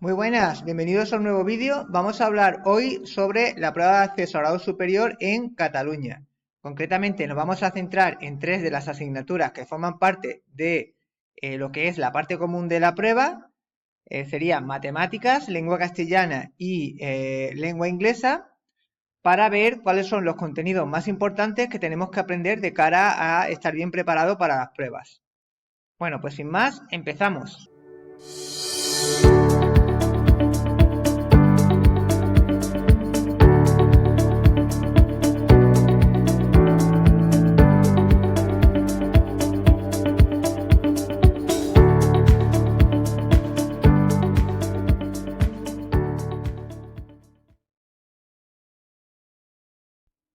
Muy buenas, bienvenidos a un nuevo vídeo. Vamos a hablar hoy sobre la prueba de acceso a grado superior en Cataluña. Concretamente nos vamos a centrar en tres de las asignaturas que forman parte de lo que es la parte común de la prueba. Serían matemáticas, lengua castellana y lengua inglesa, para ver cuáles son los contenidos más importantes que tenemos que aprender de cara a estar bien preparado para las pruebas. Bueno, pues sin más, empezamos.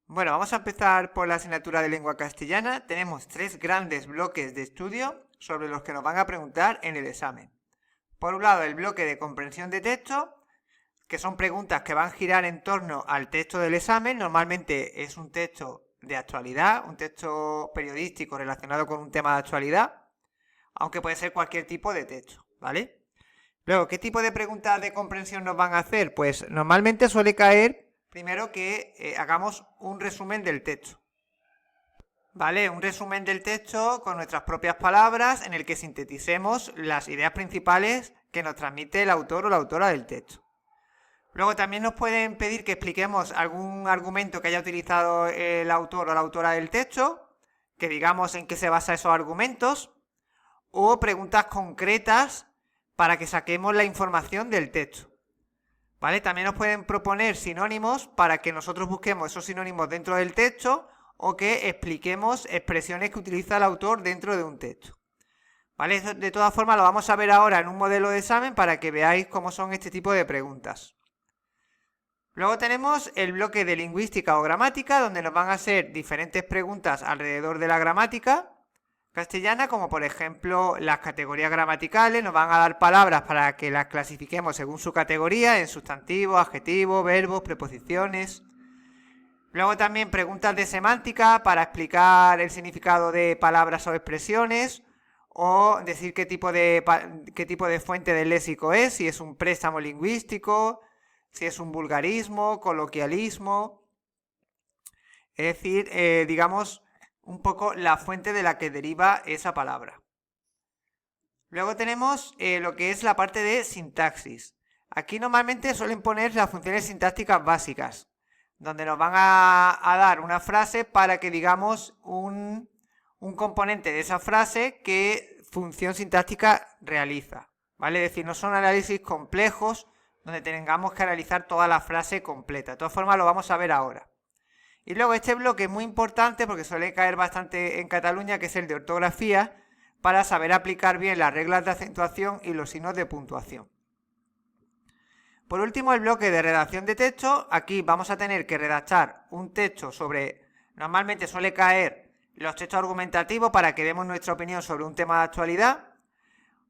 Bueno, vamos a empezar por la asignatura de lengua castellana. Tenemos tres grandes bloques de estudio sobre los que nos van a preguntar en el examen. Por un lado, el bloque de comprensión de texto, que son preguntas que van a girar en torno al texto del examen. Normalmente es un texto de actualidad, un texto periodístico relacionado con un tema de actualidad, aunque puede ser cualquier tipo de texto, ¿vale? Luego, ¿qué tipo de preguntas de comprensión nos van a hacer? Pues normalmente suele caer primero que hagamos un resumen del texto. ¿Vale? Un resumen del texto con nuestras propias palabras en el que sinteticemos las ideas principales que nos transmite el autor o la autora del texto. Luego también nos pueden pedir que expliquemos algún argumento que haya utilizado el autor o la autora del texto, que digamos en qué se basa esos argumentos, o preguntas concretas para que saquemos la información del texto. ¿Vale? También nos pueden proponer sinónimos para que nosotros busquemos esos sinónimos dentro del texto o que expliquemos expresiones que utiliza el autor dentro de un texto. ¿Vale? De todas formas lo vamos a ver ahora en un modelo de examen para que veáis cómo son este tipo de preguntas. Luego tenemos el bloque de lingüística o gramática, donde nos van a hacer diferentes preguntas alrededor de la gramática castellana, como por ejemplo las categorías gramaticales. Nos van a dar palabras para que las clasifiquemos según su categoría, en sustantivos, adjetivos, verbos, preposiciones. Luego también preguntas de semántica para explicar el significado de palabras o expresiones, o decir qué tipo de fuente del léxico es, si es un préstamo lingüístico, si es un vulgarismo, coloquialismo. Es decir, digamos, un poco la fuente de la que deriva esa palabra. Luego tenemos lo que es la parte de sintaxis. Aquí normalmente suelen poner las funciones sintácticas básicas, donde nos van a dar una frase para que digamos un componente de esa frase qué función sintáctica realiza. ¿Vale? Es decir, no son análisis complejos donde tengamos que analizar toda la frase completa. De todas formas lo vamos a ver ahora. Y luego este bloque es muy importante porque suele caer bastante en Cataluña, que es el de ortografía, para saber aplicar bien las reglas de acentuación y los signos de puntuación. Por último, el bloque de redacción de texto. Aquí vamos a tener que redactar un texto sobre... Normalmente suele caer los textos argumentativos para que demos nuestra opinión sobre un tema de actualidad,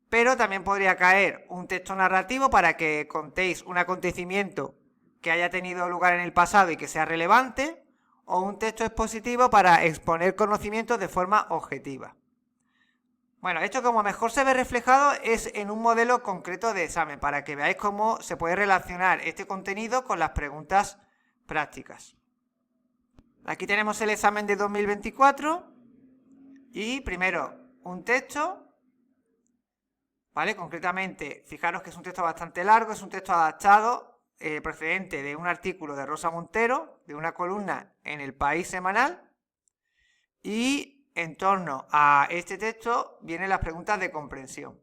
pero también podría caer un texto narrativo para que contéis un acontecimiento que haya tenido lugar en el pasado y que sea relevante, o un texto expositivo para exponer conocimientos de forma objetiva. Bueno, esto como mejor se ve reflejado es en un modelo concreto de examen, para que veáis cómo se puede relacionar este contenido con las preguntas prácticas. Aquí tenemos el examen de 2024 y primero un texto, ¿vale? Concretamente, fijaros que es un texto bastante largo, es un texto adaptado procedente de un artículo de Rosa Montero, de una columna en El País semanal, y en torno a este texto vienen las preguntas de comprensión.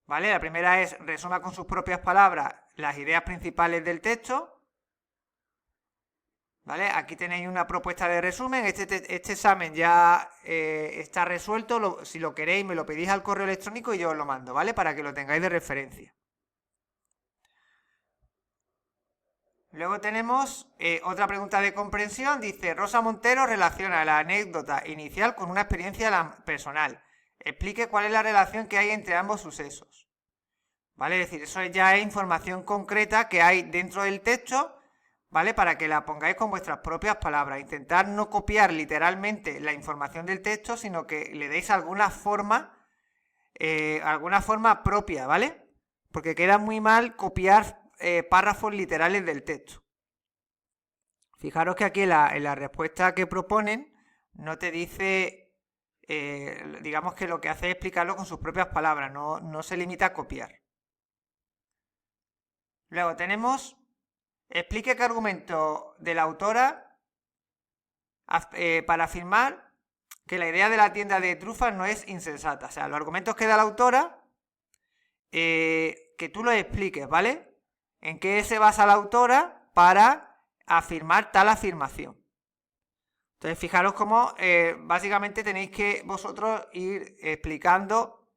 ¿Vale? La primera es: resuma con sus propias palabras las ideas principales del texto. ¿Vale? Aquí tenéis una propuesta de resumen. Este examen ya está resuelto. Si lo queréis, me lo pedís al correo electrónico y yo os lo mando, ¿vale? Para que lo tengáis de referencia. Luego tenemos otra pregunta de comprensión. Dice: Rosa Montero relaciona la anécdota inicial con una experiencia personal. Explique cuál es la relación que hay entre ambos sucesos. ¿Vale? Es decir, eso ya es información concreta que hay dentro del texto, ¿vale? Para que la pongáis con vuestras propias palabras. Intentar no copiar literalmente la información del texto, sino que le deis alguna forma propia, ¿vale? porque queda muy mal copiar párrafos literales del texto. Fijaros que aquí en la respuesta que proponen no te dice, digamos que lo que hace es explicarlo con sus propias palabras, no se limita a copiar. Luego tenemos, explique qué argumento de la autora para afirmar que la idea de la tienda de trufas no es insensata. O sea, los argumentos que da la autora, que tú los expliques, ¿vale? ¿En qué se basa la autora para afirmar tal afirmación? Entonces, fijaros cómo básicamente tenéis que vosotros ir explicando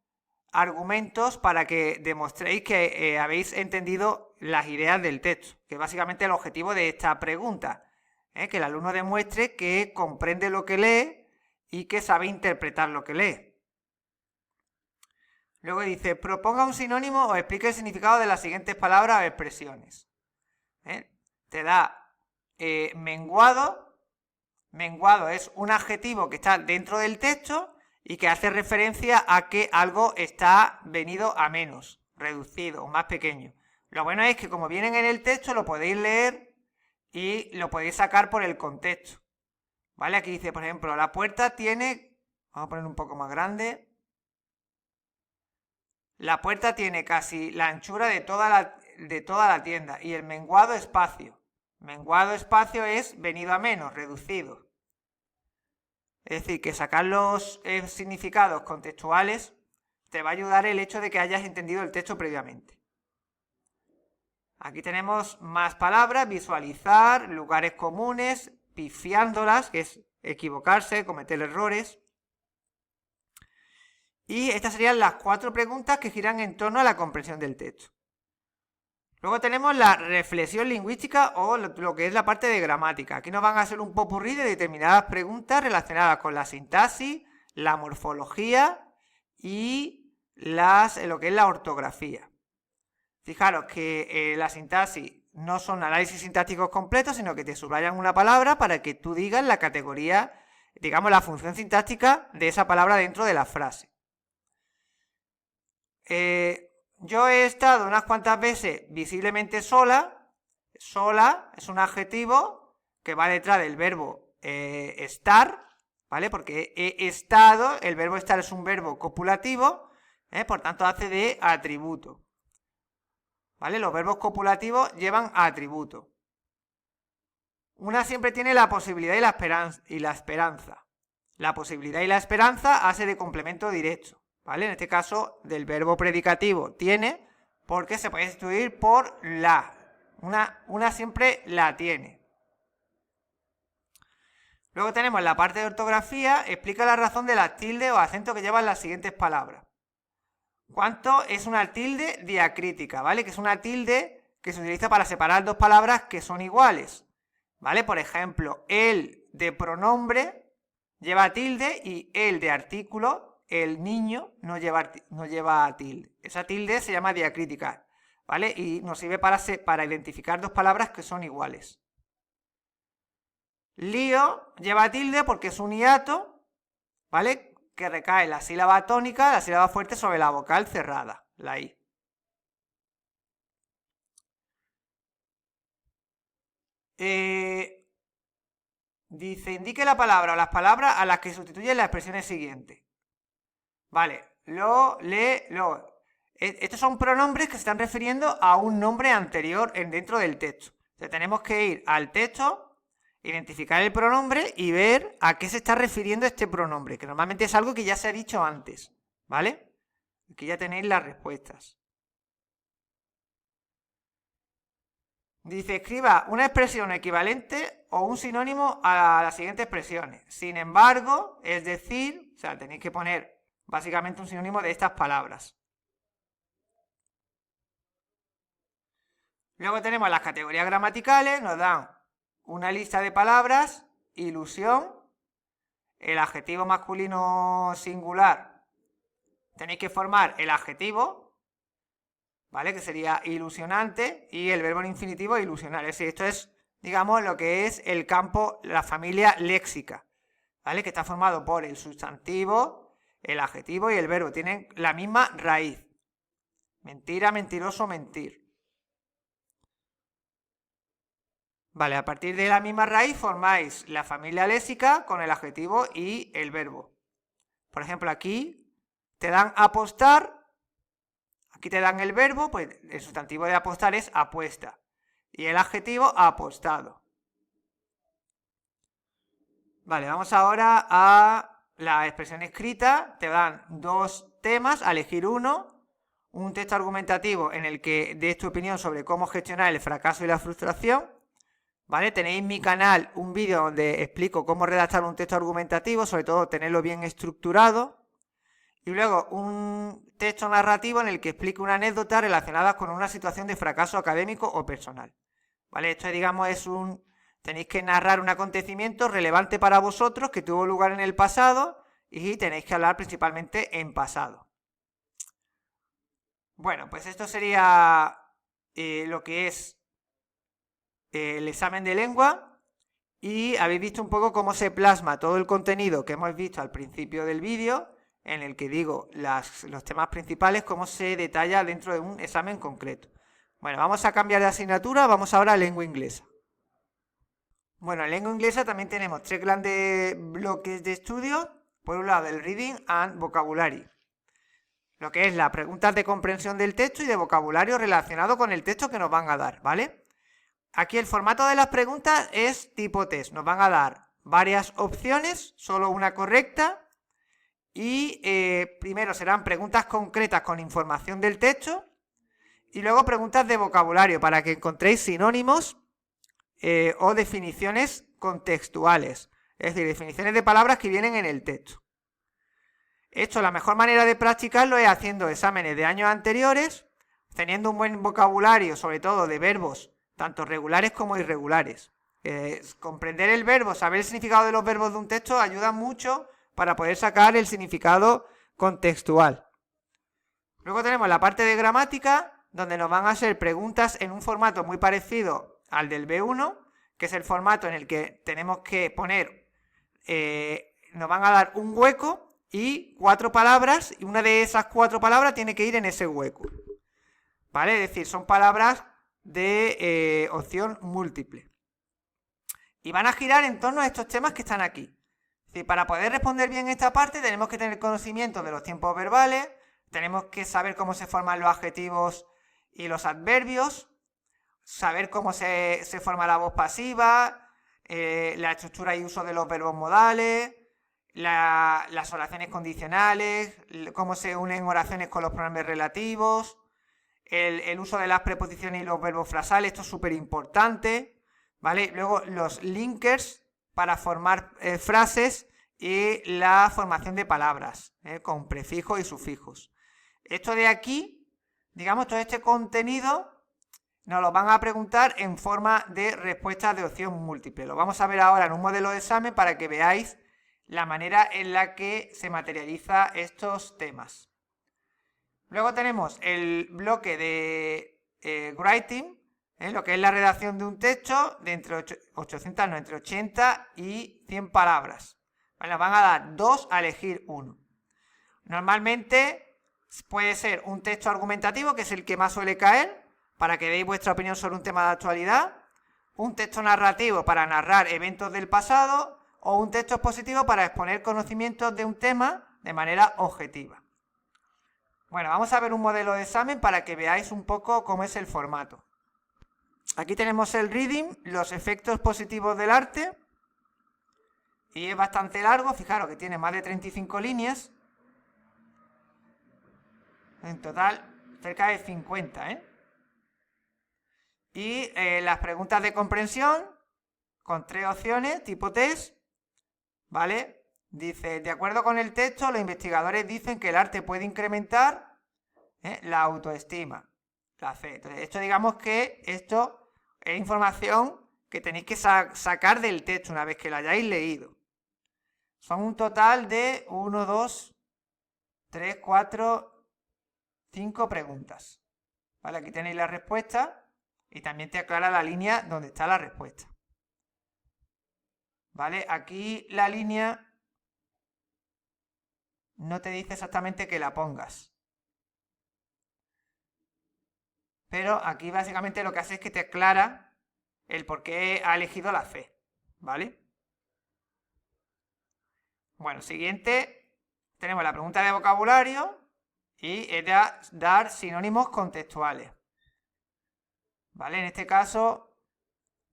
argumentos para que demostréis que habéis entendido las ideas del texto, que es básicamente el objetivo de esta pregunta, que el alumno demuestre que comprende lo que lee y que sabe interpretar lo que lee. Luego dice, proponga un sinónimo o explique el significado de las siguientes palabras o expresiones. Te da menguado. Menguado es un adjetivo que está dentro del texto y que hace referencia a que algo está venido a menos, reducido o más pequeño. Lo bueno es que como vienen en el texto lo podéis leer y lo podéis sacar por el contexto. ¿Vale? Aquí dice, por ejemplo, la puerta tiene... Vamos a poner un poco más grande. La puerta tiene casi la anchura de toda la tienda y el menguado espacio. Menguado espacio es venido a menos, reducido. Es decir, que sacar los significados contextuales te va a ayudar el hecho de que hayas entendido el texto previamente. Aquí tenemos más palabras, visualizar, lugares comunes, pifiándolas, que es equivocarse, cometer errores. Y estas serían las 4 preguntas que giran en torno a la comprensión del texto. Luego tenemos la reflexión lingüística o lo que es la parte de gramática. Aquí nos van a hacer un popurrí de determinadas preguntas relacionadas con la sintaxis, la morfología y lo que es la ortografía. Fijaros que la sintaxis no son análisis sintácticos completos, sino que te subrayan una palabra para que tú digas la categoría, digamos la función sintáctica de esa palabra dentro de la frase. Yo he estado unas cuantas veces visiblemente sola. Sola es un adjetivo que va detrás del verbo estar, ¿vale? Porque he estado, el verbo estar es un verbo copulativo, por tanto hace de atributo. ¿Vale? Los verbos copulativos llevan atributo. Una siempre tiene la posibilidad y la esperanza. La posibilidad y la esperanza hace de complemento directo. ¿Vale? En este caso, del verbo predicativo tiene, porque se puede sustituir por la. Una siempre la tiene. Luego tenemos la parte de ortografía, explica la razón de la tilde o acento que llevan las siguientes palabras. ¿Cuánto es una tilde diacrítica? ¿Vale? Que es una tilde que se utiliza para separar dos palabras que son iguales. ¿Vale? Por ejemplo, el de pronombre lleva tilde y el de artículo, el niño, no lleva tilde. Esa tilde se llama diacrítica, ¿vale? Y nos sirve para identificar dos palabras que son iguales. Lío lleva tilde porque es un hiato, ¿vale? Que recae la sílaba tónica, la sílaba fuerte sobre la vocal cerrada, la I. Dice, indique la palabra o las palabras a las que sustituyen las expresiones siguientes. Vale, lo, le, lo. Estos son pronombres que se están refiriendo a un nombre anterior dentro del texto. Entonces tenemos que ir al texto, identificar el pronombre y ver a qué se está refiriendo este pronombre, que normalmente es algo que ya se ha dicho antes, ¿vale? Aquí ya tenéis las respuestas. Dice, escriba una expresión equivalente o un sinónimo a las siguientes expresiones. Sin embargo, es decir, o sea, tenéis que poner básicamente un sinónimo de estas palabras. Luego tenemos las categorías gramaticales, nos dan una lista de palabras, ilusión, el adjetivo masculino singular, tenéis que formar el adjetivo, ¿vale? Que sería ilusionante, y el verbo en infinitivo ilusionar. Es decir, esto es, digamos, lo que es el campo, la familia léxica, ¿vale? Que está formado por el sustantivo, el adjetivo y el verbo. Tienen la misma raíz, Mentira, mentiroso, mentir. Vale, a partir de la misma raíz formáis la familia léxica con el adjetivo y el verbo. Por ejemplo, aquí te dan apostar, aquí te dan el verbo, pues el sustantivo de apostar es apuesta. Y el adjetivo apostado. Vale, vamos ahora a la expresión escrita. Te dan dos temas, a elegir uno. Un texto argumentativo en el que des tu opinión sobre cómo gestionar el fracaso y la frustración. ¿Vale? Tenéis en mi canal un vídeo donde explico cómo redactar un texto argumentativo, sobre todo tenerlo bien estructurado. Y luego un texto narrativo en el que explico una anécdota relacionada con una situación de fracaso académico o personal. ¿Vale? Esto, digamos, tenéis que narrar un acontecimiento relevante para vosotros que tuvo lugar en el pasado y tenéis que hablar principalmente en pasado. Bueno, pues esto sería lo que es el examen de lengua y habéis visto un poco cómo se plasma todo el contenido que hemos visto al principio del vídeo, en el que digo los temas principales, cómo se detalla dentro de un examen concreto. Bueno, vamos a cambiar de asignatura, vamos ahora a lengua inglesa. Bueno, en lengua inglesa también tenemos tres grandes bloques de estudio. Por un lado, el reading and vocabulary, lo que es las preguntas de comprensión del texto y de vocabulario relacionado con el texto que nos van a dar, ¿vale? Aquí el formato de las preguntas es tipo test. Nos van a dar varias opciones, solo una correcta. Y primero serán preguntas concretas con información del texto. Y luego preguntas de vocabulario para que encontréis sinónimos o definiciones contextuales. Es decir, definiciones de palabras que vienen en el texto. Esto, la mejor manera de practicarlo es haciendo exámenes de años anteriores, teniendo un buen vocabulario, sobre todo de verbos, tanto regulares como irregulares. Comprender el verbo, saber el significado de los verbos de un texto ayuda mucho para poder sacar el significado contextual. Luego tenemos la parte de gramática, donde nos van a hacer preguntas en un formato muy parecido al del B1, que es el formato en el que tenemos que poner, nos van a dar un hueco y 4 palabras, y una de esas 4 palabras tiene que ir en ese hueco. ¿Vale? Es decir, son palabras de opción múltiple. Y van a girar en torno a estos temas que están aquí. Es decir, para poder responder bien esta parte tenemos que tener conocimiento de los tiempos verbales, tenemos que saber cómo se forman los adjetivos y los adverbios, saber cómo se forma la voz pasiva, la estructura y uso de los verbos modales, las oraciones condicionales, cómo se unen oraciones con los pronombres relativos, el uso de las preposiciones y los verbos frasales, esto es súper importante, ¿vale? Luego los linkers para formar frases y la formación de palabras, con prefijos y sufijos. Esto de aquí, digamos, todo este contenido nos lo van a preguntar en forma de respuestas de opción múltiple. Lo vamos a ver ahora en un modelo de examen para que veáis la manera en la que se materializa estos temas. Luego tenemos el bloque de writing, lo que es la redacción de un texto de entre 80 y 100 palabras. Vale, nos van a dar 2 a elegir uno. Normalmente puede ser un texto argumentativo, que es el que más suele caer, para que deis vuestra opinión sobre un tema de actualidad, un texto narrativo para narrar eventos del pasado, o un texto expositivo para exponer conocimientos de un tema de manera objetiva. Bueno, vamos a ver un modelo de examen para que veáis un poco cómo es el formato. Aquí tenemos el reading, los efectos positivos del arte, y es bastante largo, fijaros que tiene más de 35 líneas, en total cerca de 50, Y las preguntas de comprensión, con 3 opciones, tipo test, ¿vale? Dice, de acuerdo con el texto, los investigadores dicen que el arte puede incrementar la autoestima, la fe. Entonces, esto digamos que esto es información que tenéis que sacar del texto una vez que lo hayáis leído. Son un total de 1, 2, 3, 4, 5 preguntas. ¿Vale? Aquí tenéis la respuesta y también te aclara la línea donde está la respuesta. ¿Vale? Aquí la línea no te dice exactamente que la pongas. pero aquí básicamente lo que hace es que te aclara el por qué ha elegido la C, ¿vale? Bueno, siguiente, tenemos la pregunta de vocabulario y es de dar sinónimos contextuales, ¿vale? En este caso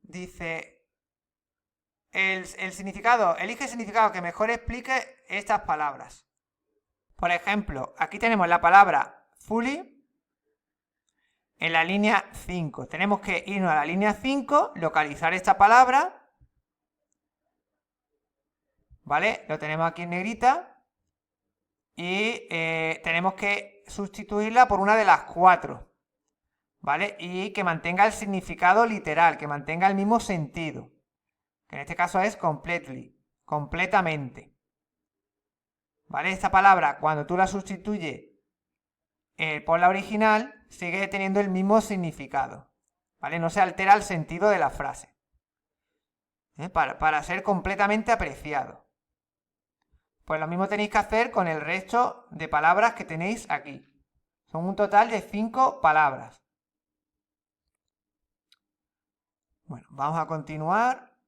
dice el significado, elige el significado que mejor explique estas palabras. Por ejemplo, aquí tenemos la palabra fully en la línea 5. Tenemos que irnos a la línea 5, localizar esta palabra, ¿vale? Lo tenemos aquí en negrita y tenemos que sustituirla por una de las 4, ¿vale? Y que mantenga el significado literal, que mantenga el mismo sentido, que en este caso es completely, completamente, ¿vale? Esta palabra, cuando tú la sustituyes por la original, sigue teniendo el mismo significado, ¿vale? No se altera el sentido de la frase, para ser completamente apreciado. Pues lo mismo tenéis que hacer con el resto de palabras que tenéis aquí. Son un total de 5 palabras. Bueno, vamos a continuar.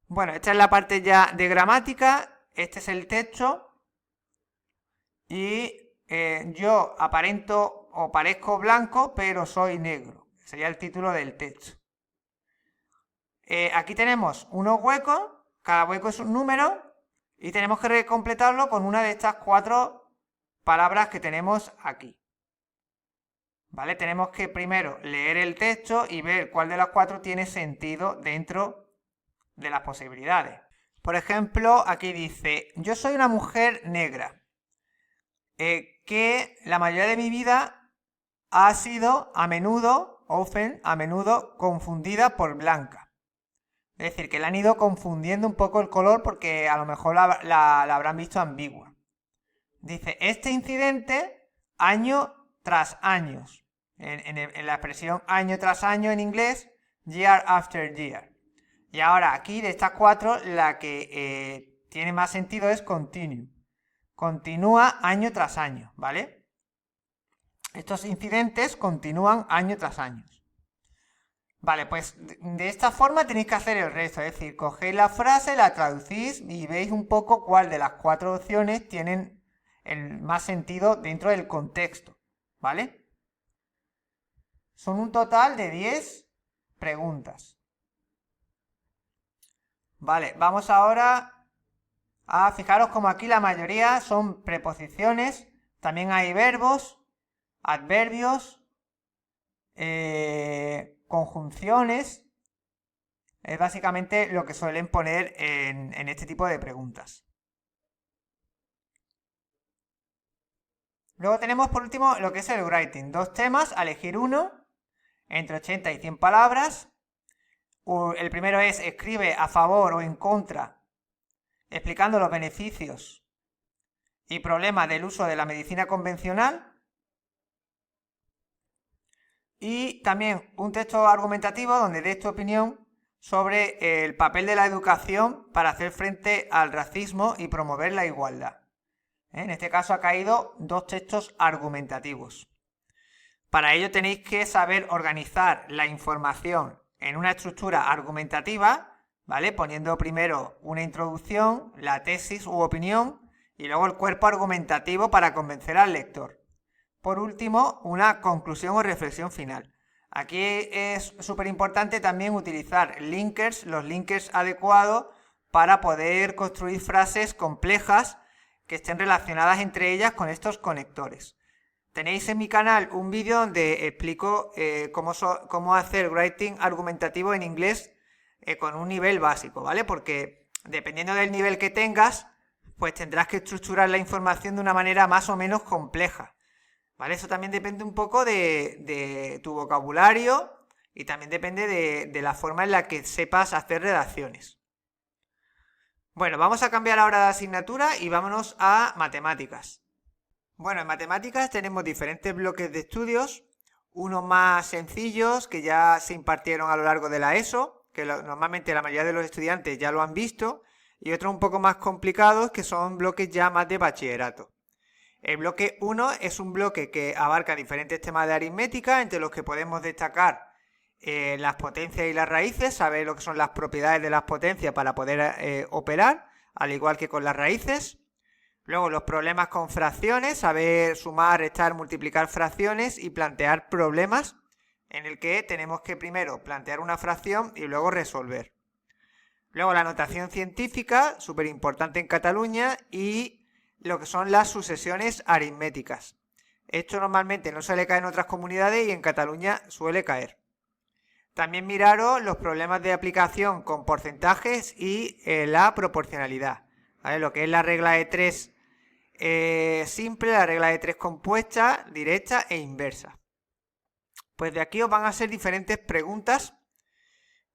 Bueno, esta es la parte ya de gramática. Este es el texto. Y yo aparento o parezco blanco, pero soy negro. Sería el título del texto. Aquí tenemos unos huecos. Cada hueco es un número. Y tenemos que completarlo con una de estas 4 palabras que tenemos aquí. ¿Vale? Tenemos que primero leer el texto y ver cuál de las 4 tiene sentido dentro de las posibilidades. Por ejemplo, aquí dice, yo soy una mujer negra, que la mayoría de mi vida ha sido a menudo confundida por blanca. Es decir, que le han ido confundiendo un poco el color porque a lo mejor la habrán visto ambigua. Dice, este incidente año tras año. En la expresión año tras año en inglés, year after year. Y ahora aquí de estas 4, la que tiene más sentido es continue. Continúa año tras año, ¿vale? Estos incidentes continúan año tras año. Vale, pues de esta forma tenéis que hacer el resto, es decir, cogéis la frase, la traducís y veis un poco cuál de las 4 opciones tienen el más sentido dentro del contexto, ¿vale? Son un total de 10 preguntas. Vale, vamos ahora a fijaros como aquí la mayoría son preposiciones, también hay verbos, adverbios, conjunciones. Es básicamente lo que suelen poner en este tipo de preguntas. Luego tenemos por último lo que es el writing. 2 temas, a elegir uno, entre 80 y 100 palabras. El primero es escribe a favor o en contra, explicando los beneficios y problemas del uso de la medicina convencional. Y también un texto argumentativo donde des tu opinión sobre el papel de la educación para hacer frente al racismo y promover la igualdad. En este caso ha caído 2 textos argumentativos. Para ello tenéis que saber organizar la información en una estructura argumentativa, ¿vale? Poniendo primero una introducción, la tesis u opinión y luego el cuerpo argumentativo para convencer al lector. Por último, una conclusión o reflexión final. Aquí es súper importante también utilizar linkers, los linkers adecuados para poder construir frases complejas que estén relacionadas entre ellas con estos conectores. Tenéis en mi canal un vídeo donde explico cómo hacer writing argumentativo en inglés con un nivel básico, ¿vale? Porque dependiendo del nivel que tengas, pues tendrás que estructurar la información de una manera más o menos compleja, ¿vale? Eso también depende un poco de tu vocabulario y también depende de la forma en la que sepas hacer redacciones. Bueno, vamos a cambiar ahora de asignatura y vámonos a matemáticas. Bueno, en matemáticas tenemos diferentes bloques de estudios, unos más sencillos que ya se impartieron a lo largo de la ESO, que normalmente la mayoría de los estudiantes ya lo han visto, y otros un poco más complicados que son bloques ya más de bachillerato. El bloque 1 es un bloque que abarca diferentes temas de aritmética, entre los que podemos destacar las potencias y las raíces, saber lo que son las propiedades de las potencias para poder operar, al igual que con las raíces. Luego los problemas con fracciones, saber sumar, restar, multiplicar fracciones y plantear problemas en el que tenemos que primero plantear una fracción y luego resolver. Luego la notación científica, súper importante en Cataluña, y lo que son las sucesiones aritméticas. Esto normalmente no suele caer en otras comunidades y en Cataluña suele caer. También miraros los problemas de aplicación con porcentajes y la proporcionalidad, ¿vale? Lo que es la regla de 3 simple, la regla de 3 compuesta, directa e inversa. Pues de aquí os van a hacer diferentes preguntas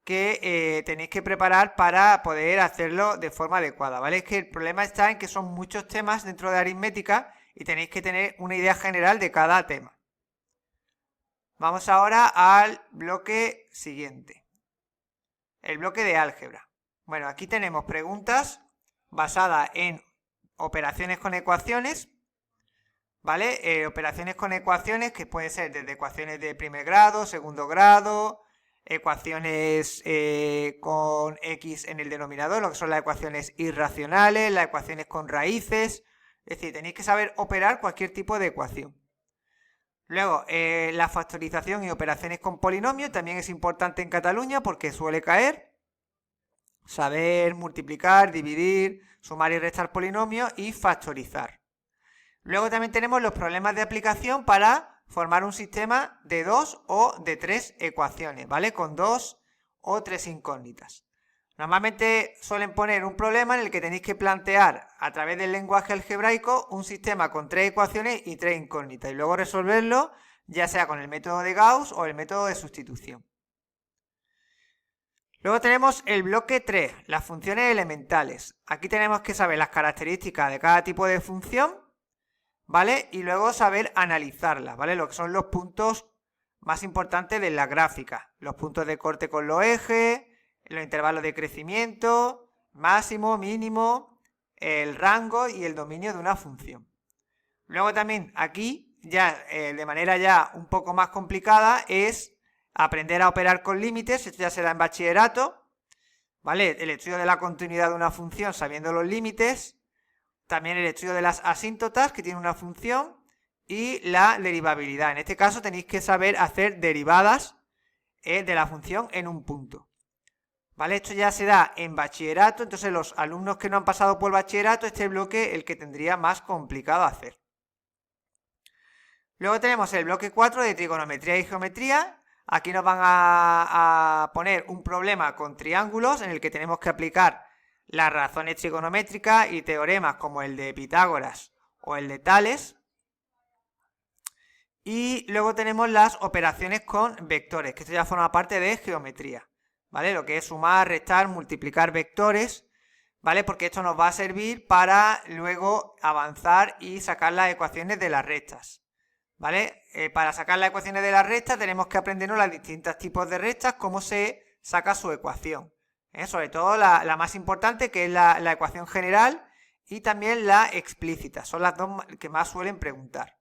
que tenéis que preparar para poder hacerlo de forma adecuada, ¿vale? Es que el problema está en que son muchos temas dentro de aritmética y tenéis que tener una idea general de cada tema. Vamos ahora al bloque siguiente, el bloque de álgebra. Bueno, aquí tenemos preguntas basadas en operaciones con ecuaciones, ¿vale? Operaciones con ecuaciones que pueden ser desde ecuaciones de primer grado, segundo grado, ecuaciones con x en el denominador, lo que son las ecuaciones irracionales, las ecuaciones con raíces. Es decir, tenéis que saber operar cualquier tipo de ecuación. Luego, la factorización y operaciones con polinomios también es importante en Cataluña porque suele caer. Saber multiplicar, dividir, sumar y restar polinomios y factorizar. Luego también tenemos los problemas de aplicación para formar un sistema de 2 o de 3 ecuaciones, ¿vale? Con 2 o 3 incógnitas. Normalmente suelen poner un problema en el que tenéis que plantear a través del lenguaje algebraico un sistema con 3 ecuaciones y 3 incógnitas y luego resolverlo ya sea con el método de Gauss o el método de sustitución. Luego tenemos el bloque 3, las funciones elementales. Aquí tenemos que saber las características de cada tipo de función, ¿vale? Y luego saber analizarlas, ¿vale? Lo que son los puntos más importantes de la gráfica. Los puntos de corte con los ejes, los intervalos de crecimiento, máximo, mínimo, el rango y el dominio de una función. Luego también aquí, ya de manera ya un poco más complicada, es aprender a operar con límites. Esto ya se da en bachillerato, ¿vale? El estudio de la continuidad de una función sabiendo los límites. También el estudio de las asíntotas, que tiene una función, y la derivabilidad. En este caso tenéis que saber hacer derivadas de la función en un punto. ¿Vale? Esto ya se da en bachillerato, entonces los alumnos que no han pasado por bachillerato, este bloque el que tendría más complicado hacer. Luego tenemos el bloque 4 de trigonometría y geometría. Aquí nos van a poner un problema con triángulos en el que tenemos que aplicar las razones trigonométricas y teoremas como el de Pitágoras o el de Tales. Y luego tenemos las operaciones con vectores, que esto ya forma parte de geometría, ¿vale? Lo que es sumar, restar, multiplicar vectores, ¿vale? Porque esto nos va a servir para luego avanzar y sacar las ecuaciones de las rectas, ¿vale? Para sacar las ecuaciones de las rectas tenemos que aprendernos los distintos tipos de rectas, cómo se saca su ecuación. Sobre todo la más importante, que es la ecuación general, y también la explícita. Son las dos que más suelen preguntar.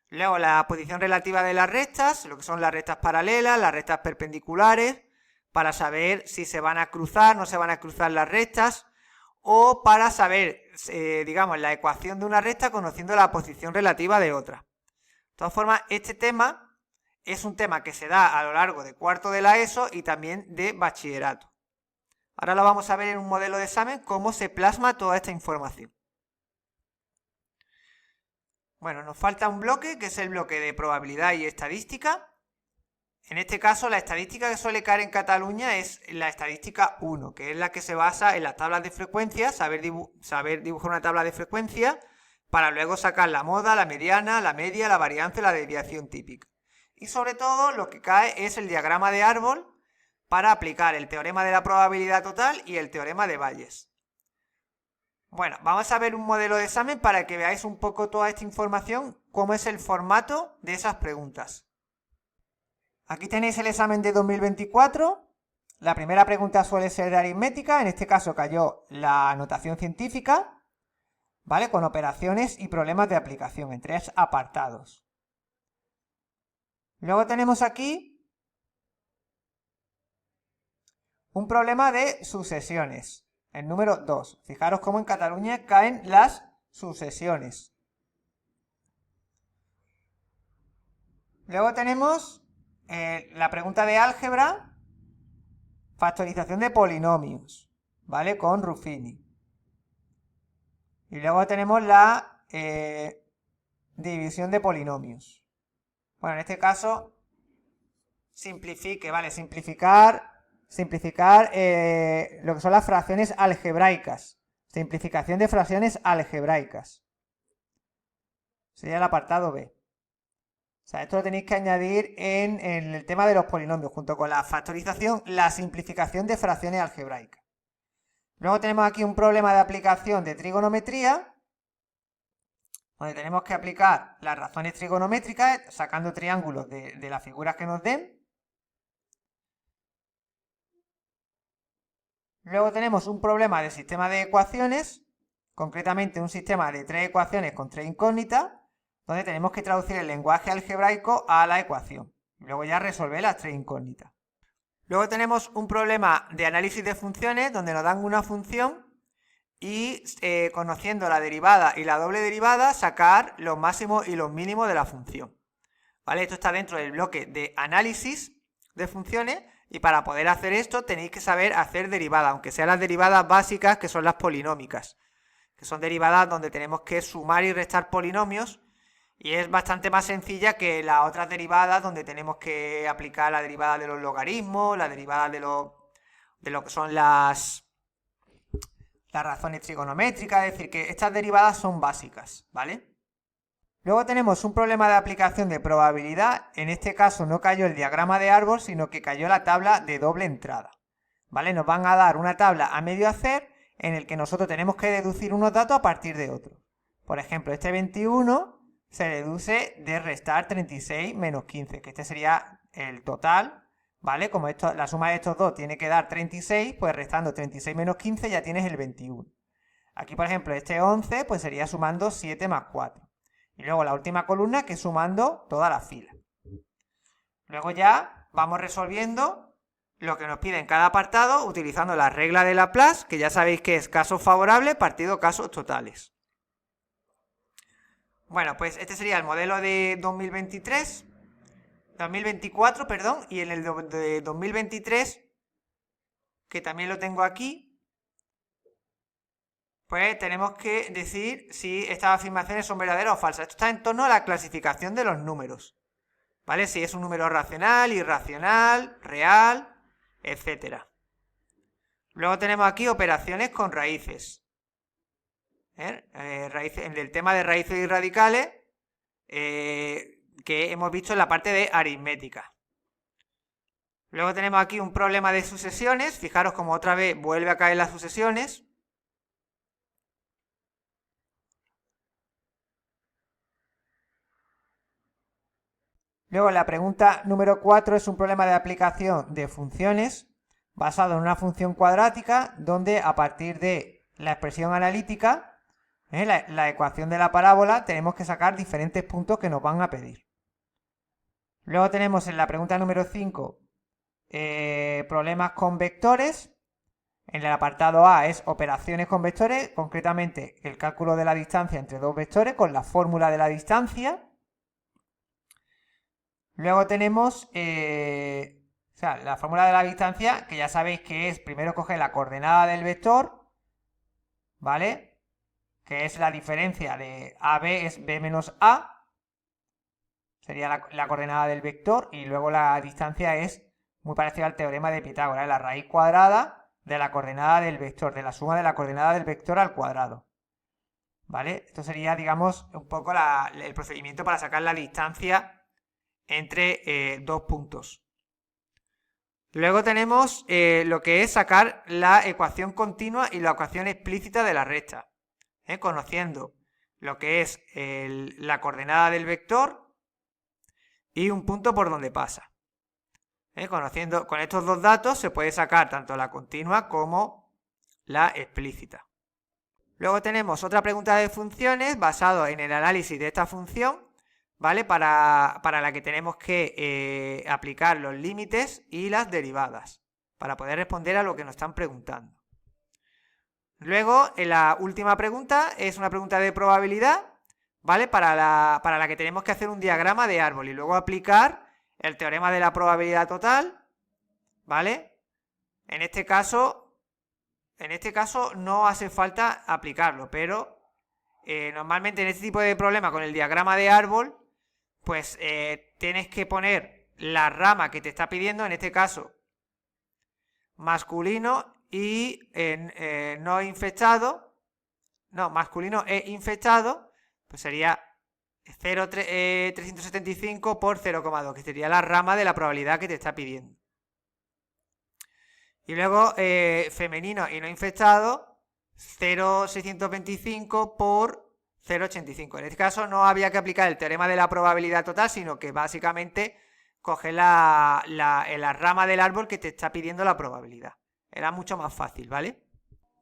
Luego la posición relativa de las rectas, lo que son las rectas paralelas, las rectas perpendiculares, para saber si se van a cruzar, no se van a cruzar las rectas, o para saber, digamos, la ecuación de una recta conociendo la posición relativa de otra. De todas formas, este tema es un tema que se da a lo largo de cuarto de la ESO y también de bachillerato. Ahora lo vamos a ver en un modelo de examen cómo se plasma toda esta información. Bueno, nos falta un bloque, que es el bloque de probabilidad y estadística. En este caso, la estadística que suele caer en Cataluña es la estadística 1, que es la que se basa en las tablas de frecuencia, saber dibujar una tabla de frecuencia, para luego sacar la moda, la mediana, la media, la varianza y la desviación típica. Y sobre todo, lo que cae es el diagrama de árbol para aplicar el teorema de la probabilidad total y el teorema de Bayes. Bueno, vamos a ver un modelo de examen para que veáis un poco toda esta información, cómo es el formato de esas preguntas. Aquí tenéis el examen de 2024. La primera pregunta suele ser de aritmética, en este caso cayó la notación científica, ¿vale? Con operaciones y problemas de aplicación en 3 apartados. Luego tenemos aquí un problema de sucesiones, el número 2. Fijaros cómo en Cataluña caen las sucesiones. Luego tenemos la pregunta de álgebra, factorización de polinomios, ¿vale? Con Ruffini. Y luego tenemos la división de polinomios. Bueno, en este caso, simplificar lo que son las fracciones algebraicas. Simplificación de fracciones algebraicas. Sería el apartado B. O sea, esto lo tenéis que añadir en el tema de los polinomios, junto con la factorización, la simplificación de fracciones algebraicas. Luego tenemos aquí un problema de aplicación de trigonometría, donde tenemos que aplicar las razones trigonométricas, sacando triángulos de las figuras que nos den. Luego tenemos un problema de sistema de ecuaciones, concretamente un sistema de 3 ecuaciones con 3 incógnitas, donde tenemos que traducir el lenguaje algebraico a la ecuación. Y luego ya resolver las 3 incógnitas. Luego tenemos un problema de análisis de funciones, donde nos dan una función y conociendo la derivada y la doble derivada, sacar los máximos y los mínimos de la función. ¿Vale? Esto está dentro del bloque de análisis de funciones y para poder hacer esto tenéis que saber hacer derivadas, aunque sean las derivadas básicas que son las polinómicas, que son derivadas donde tenemos que sumar y restar polinomios. Y es bastante más sencilla que las otras derivadas donde tenemos que aplicar la derivada de los logaritmos, la derivada de lo que son las razones trigonométricas, es decir, que estas derivadas son básicas, ¿vale? Luego tenemos un problema de aplicación de probabilidad, en este caso no cayó el diagrama de árbol, sino que cayó la tabla de doble entrada, ¿vale? Nos van a dar una tabla a medio hacer en el que nosotros tenemos que deducir unos datos a partir de otros. Por ejemplo, este 21... se deduce de restar 36 menos 15, que este sería el total, ¿vale? Como la suma de estos dos tiene que dar 36, pues restando 36 menos 15 ya tienes el 21. Aquí, por ejemplo, este 11, pues sería sumando 7 más 4. Y luego la última columna, que es sumando toda la fila. Luego ya vamos resolviendo lo que nos pide en cada apartado, utilizando la regla de Laplace, que ya sabéis que es casos favorables partido casos totales. Bueno, pues este sería el modelo de 2024, perdón, y en el de 2023, que también lo tengo aquí, pues tenemos que decir si estas afirmaciones son verdaderas o falsas. Esto está en torno a la clasificación de los números, ¿vale? Si es un número racional, irracional, real, etcétera. Luego tenemos aquí operaciones con raíces. En el tema de raíces y radicales que hemos visto en la parte de aritmética. Luego tenemos aquí un problema de sucesiones. Fijaros como otra vez vuelve a caer las sucesiones. Luego la pregunta número 4 es un problema de aplicación de funciones basado en una función cuadrática donde a partir de la expresión analítica, la ecuación de la parábola, tenemos que sacar diferentes puntos que nos van a pedir. Luego tenemos en la pregunta número 5 problemas con vectores. En el apartado A es operaciones con vectores, concretamente el cálculo de la distancia entre dos vectores con la fórmula de la distancia. Luego tenemos la fórmula de la distancia, que ya sabéis que es primero coger la coordenada del vector, ¿vale? Que es la diferencia de AB es B menos A, sería la coordenada del vector, y luego la distancia es muy parecida al teorema de Pitágoras, es la raíz cuadrada de la coordenada del vector, de la suma de la coordenada del vector al cuadrado, ¿vale? Esto sería, digamos, un poco el procedimiento para sacar la distancia entre dos puntos. Luego tenemos lo que es sacar la ecuación continua y la ecuación explícita de la recta. Conociendo lo que es la coordenada del vector y un punto por donde pasa. Conociendo con estos dos datos se puede sacar tanto la continua como la explícita. Luego tenemos otra pregunta de funciones basado en el análisis de esta función, ¿vale? Para la que tenemos que aplicar los límites y las derivadas, para poder responder a lo que nos están preguntando. Luego, en la última pregunta, es una pregunta de probabilidad, ¿vale? Para la que tenemos que hacer un diagrama de árbol y luego aplicar el teorema de la probabilidad total, ¿vale? En este caso no hace falta aplicarlo, pero normalmente en este tipo de problema con el diagrama de árbol, pues tienes que poner la rama que te está pidiendo, en este caso masculino y no infectado, no, masculino e infectado, pues sería 375 por 0,2, que sería la rama de la probabilidad que te está pidiendo. Y luego femenino y no infectado, 0,625 por 0,85. En este caso no había que aplicar el teorema de la probabilidad total, sino que básicamente coge la rama del árbol que te está pidiendo la probabilidad. Era mucho más fácil, ¿vale?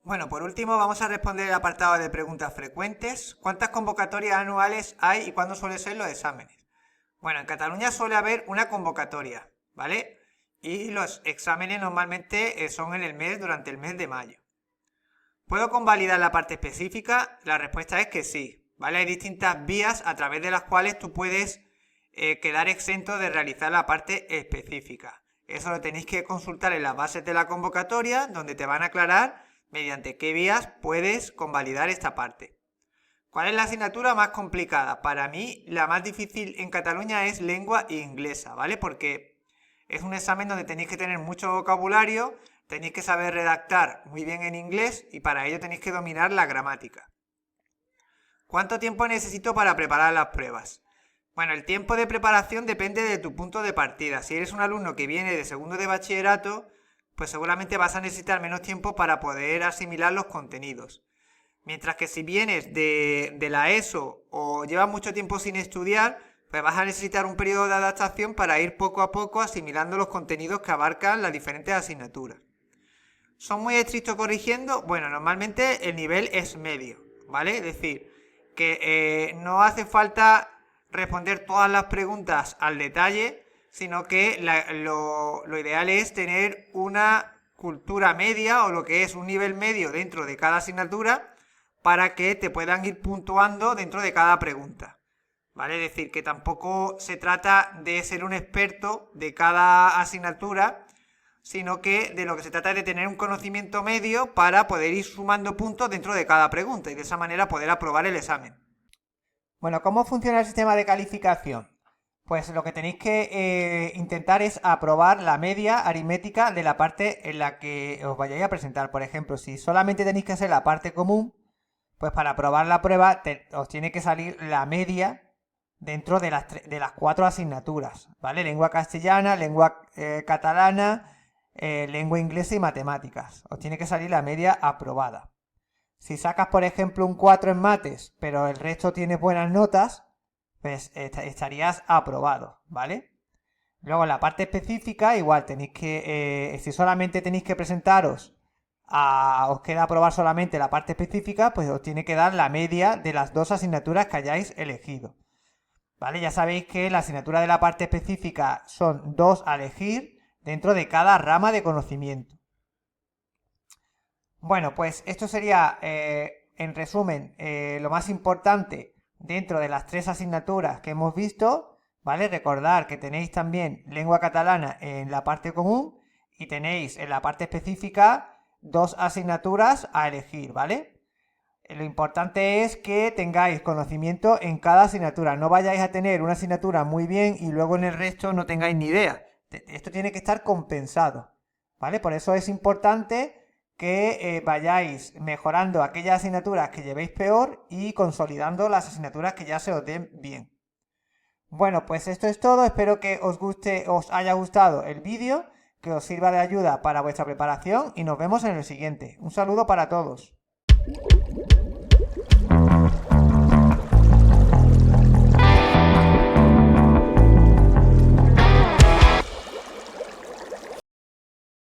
Bueno, por último vamos a responder el apartado de preguntas frecuentes. ¿Cuántas convocatorias anuales hay y cuándo suelen ser los exámenes? Bueno, en Cataluña suele haber una convocatoria, ¿vale? Y los exámenes normalmente son durante el mes de mayo. ¿Puedo convalidar la parte específica? La respuesta es que sí, ¿vale? Hay distintas vías a través de las cuales tú puedes quedar exento de realizar la parte específica. Eso lo tenéis que consultar en las bases de la convocatoria, donde te van a aclarar mediante qué vías puedes convalidar esta parte. ¿Cuál es la asignatura más complicada? Para mí, la más difícil en Cataluña es lengua inglesa, ¿vale? Porque es un examen donde tenéis que tener mucho vocabulario, tenéis que saber redactar muy bien en inglés y para ello tenéis que dominar la gramática. ¿Cuánto tiempo necesito para preparar las pruebas? Bueno, el tiempo de preparación depende de tu punto de partida. Si eres un alumno que viene de segundo de bachillerato, pues seguramente vas a necesitar menos tiempo para poder asimilar los contenidos. Mientras que si vienes de la ESO o llevas mucho tiempo sin estudiar, pues vas a necesitar un periodo de adaptación para ir poco a poco asimilando los contenidos que abarcan las diferentes asignaturas. ¿Son muy estrictos corrigiendo? Bueno, normalmente el nivel es medio, ¿vale? Es decir, que no hace falta responder todas las preguntas al detalle, sino que lo ideal es tener una cultura media o lo que es un nivel medio dentro de cada asignatura para que te puedan ir puntuando dentro de cada pregunta, ¿vale? Es decir, que tampoco se trata de ser un experto de cada asignatura, sino que de lo que se trata es de tener un conocimiento medio para poder ir sumando puntos dentro de cada pregunta y de esa manera poder aprobar el examen. Bueno, ¿cómo funciona el sistema de calificación? Pues lo que tenéis que intentar es aprobar la media aritmética de la parte en la que os vayáis a presentar. Por ejemplo, si solamente tenéis que hacer la parte común, pues para aprobar la prueba os tiene que salir la media dentro de las 4 asignaturas, ¿vale? Lengua castellana, lengua catalana, lengua inglesa y matemáticas. Os tiene que salir la media aprobada. Si sacas, por ejemplo, un 4 en mates, pero el resto tiene buenas notas, pues estarías aprobado, ¿vale? Luego en la parte específica, igual tenéis que, si solamente tenéis que presentaros, os queda aprobar solamente la parte específica, pues os tiene que dar la media de las 2 asignaturas que hayáis elegido, ¿vale? Ya sabéis que la asignatura de la parte específica son 2 a elegir dentro de cada rama de conocimiento. Bueno, pues esto sería, en resumen, lo más importante dentro de las 3 asignaturas que hemos visto, ¿vale? Recordar que tenéis también lengua catalana en la parte común y tenéis en la parte específica 2 asignaturas a elegir, ¿vale? Lo importante es que tengáis conocimiento en cada asignatura, no vayáis a tener una asignatura muy bien y luego en el resto no tengáis ni idea. Esto tiene que estar compensado, ¿vale? Por eso es importante que vayáis mejorando aquellas asignaturas que llevéis peor y consolidando las asignaturas que ya se os den bien. Bueno, pues esto es todo. Espero que os haya gustado el vídeo, que os sirva de ayuda para vuestra preparación y nos vemos en el siguiente. Un saludo para todos.